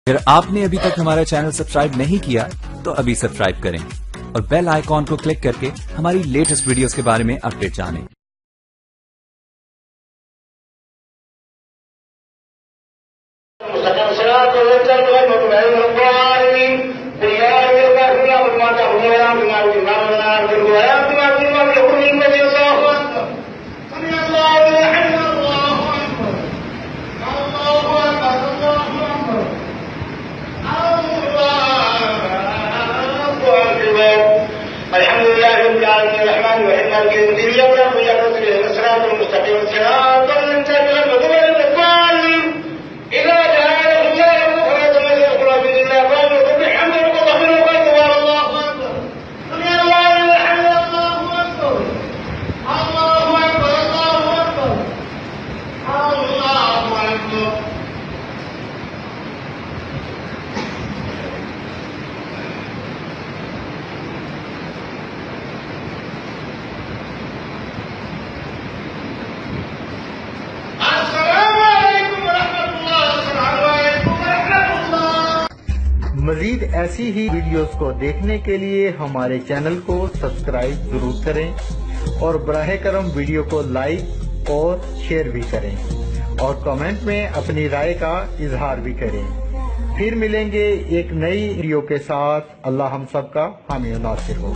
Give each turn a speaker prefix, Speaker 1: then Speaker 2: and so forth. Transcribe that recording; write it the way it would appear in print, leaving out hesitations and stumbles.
Speaker 1: अगर आपने अभी तक हमारा चैनल सब्सक्राइब नहीं किया तो अभी सब्सक्राइब करें और बेल आइकॉन को क्लिक करके हमारी लेटेस्ट वीडियोस के बारे में अपडेट जानें।
Speaker 2: अल्हम्दुलिल्लाह रब्बिल आलमीन अर्रहमानिर रहीम मालिकि यौमिद्दीन इय्याका नअबुदु व इय्याका नस्तईन इहदिनास सिरातल मुस्तक़ीम सिरातल लज़ीना अन'अमता अलैहिम गहायरिल मग़्दूबि इज़ा जa'ahum जा'ahum फला तमस्सुहum बिल्लाह क़ालू बिहम्दिhi व तग़फिरू अल्लाहु अकबर समी अल्लाहु लिमन हमिदह अल्लाहु अकबर अल्लाहु अकबर अल्लाहु अकबर अल्लाहु अकबर।
Speaker 3: मज़ीद ऐसी ही वीडियोस को देखने के लिए हमारे चैनल को सब्सक्राइब जरूर करें और बराह करम वीडियो को लाइक और शेयर भी करें और कमेंट में अपनी राय का इजहार भी करें। फिर मिलेंगे एक नई वीडियो के साथ। अल्लाह हम सब का हामी और नासिर हो।